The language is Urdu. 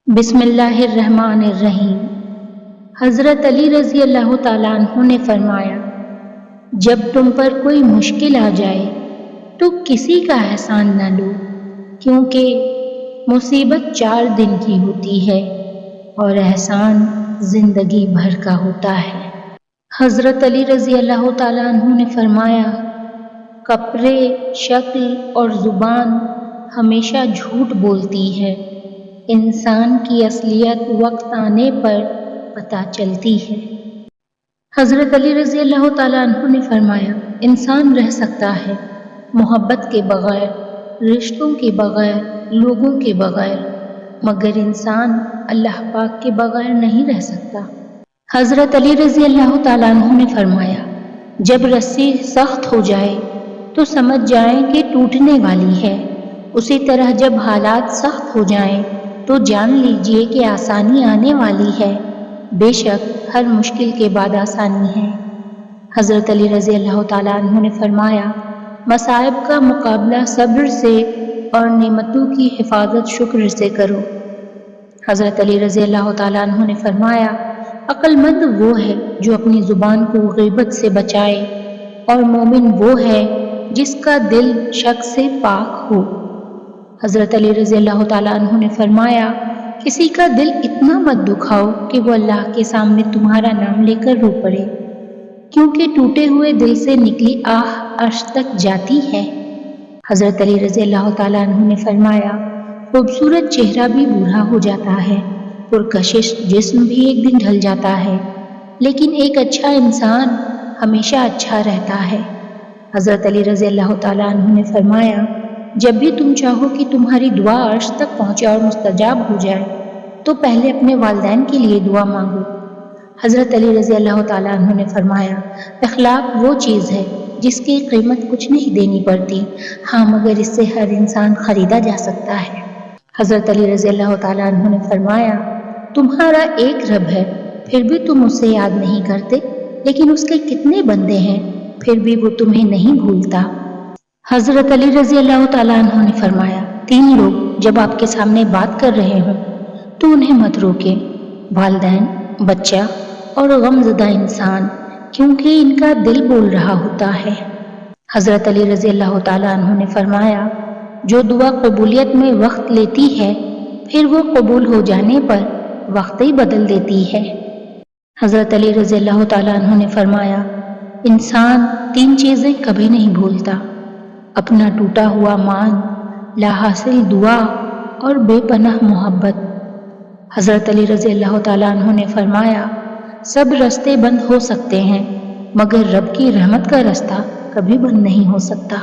بسم اللہ الرحمن الرحیم۔ حضرت علی رضی اللہ تعالیٰ عنہ نے فرمایا، جب تم پر کوئی مشکل آ جائے تو کسی کا احسان نہ لو، کیونکہ مصیبت 4 دن کی ہوتی ہے اور احسان زندگی بھر کا ہوتا ہے۔ حضرت علی رضی اللہ تعالیٰ عنہ نے فرمایا، کپڑے، شکل اور زبان ہمیشہ جھوٹ بولتی ہے، انسان کی اصلیت وقت آنے پر پتہ چلتی ہے۔ حضرت علی رضی اللہ تعالیٰ عنہ نے فرمایا، انسان رہ سکتا ہے محبت کے بغیر، رشتوں کے بغیر، لوگوں کے بغیر، مگر انسان اللہ پاک کے بغیر نہیں رہ سکتا۔ حضرت علی رضی اللہ تعالیٰ عنہ نے فرمایا، جب رسی سخت ہو جائے تو سمجھ جائیں کہ ٹوٹنے والی ہے، اسی طرح جب حالات سخت ہو جائیں تو جان لیجئے کہ آسانی آنے والی ہے، بے شک ہر مشکل کے بعد آسانی ہے۔ حضرت علی رضی اللہ تعالیٰ عنہ نے فرمایا، مصائب کا مقابلہ صبر سے اور نعمتوں کی حفاظت شکر سے کرو۔ حضرت علی رضی اللہ تعالیٰ عنہ نے فرمایا، عقل مند وہ ہے جو اپنی زبان کو غیبت سے بچائے، اور مومن وہ ہے جس کا دل شک سے پاک ہو۔ حضرت علی رضی اللہ تعالیٰ عنہ نے فرمایا، کسی کا دل اتنا مت دکھاؤ کہ وہ اللہ کے سامنے تمہارا نام لے کر رو پڑے، کیونکہ ٹوٹے ہوئے دل سے نکلی آہ عرش تک جاتی ہے۔ حضرت علی رضی اللہ تعالیٰ عنہ نے فرمایا، خوبصورت چہرہ بھی بوڑھا ہو جاتا ہے، پرکشش جسم بھی ایک دن ڈھل جاتا ہے، لیکن ایک اچھا انسان ہمیشہ اچھا رہتا ہے۔ حضرت علی رضی اللہ تعالیٰ عنہ نے فرمایا، جب بھی تم چاہو کہ تمہاری دعا عرش تک پہنچے اور مستجاب ہو جائے تو پہلے اپنے والدین کے لیے دعا مانگو۔ حضرت علی رضی اللہ تعالیٰ عنہ نے فرمایا، اخلاق وہ چیز ہے جس کی قیمت کچھ نہیں دینی پڑتی، ہاں مگر اس سے ہر انسان خریدا جا سکتا ہے۔ حضرت علی رضی اللہ تعالیٰ عنہ نے فرمایا، تمہارا ایک رب ہے پھر بھی تم اسے یاد نہیں کرتے، لیکن اس کے کتنے بندے ہیں پھر بھی وہ تمہیں نہیں بھولتا۔ حضرت علی رضی اللہ تعالیٰ عنہ نے فرمایا، 3 لوگ جب آپ کے سامنے بات کر رہے ہوں تو انہیں مت روکیں، والدین، بچہ اور غمزدہ انسان، کیونکہ ان کا دل بول رہا ہوتا ہے۔ حضرت علی رضی اللہ تعالیٰ عنہ نے فرمایا، جو دعا قبولیت میں وقت لیتی ہے پھر وہ قبول ہو جانے پر وقت ہی بدل دیتی ہے۔ حضرت علی رضی اللہ تعالیٰ عنہ نے فرمایا، انسان 3 چیزیں کبھی نہیں بھولتا، اپنا ٹوٹا ہوا مان، لا حاصل دعا اور بے پناہ محبت۔ حضرت علی رضی اللہ تعالیٰ عنہ نے فرمایا، سب راستے بند ہو سکتے ہیں مگر رب کی رحمت کا راستہ کبھی بند نہیں ہو سکتا۔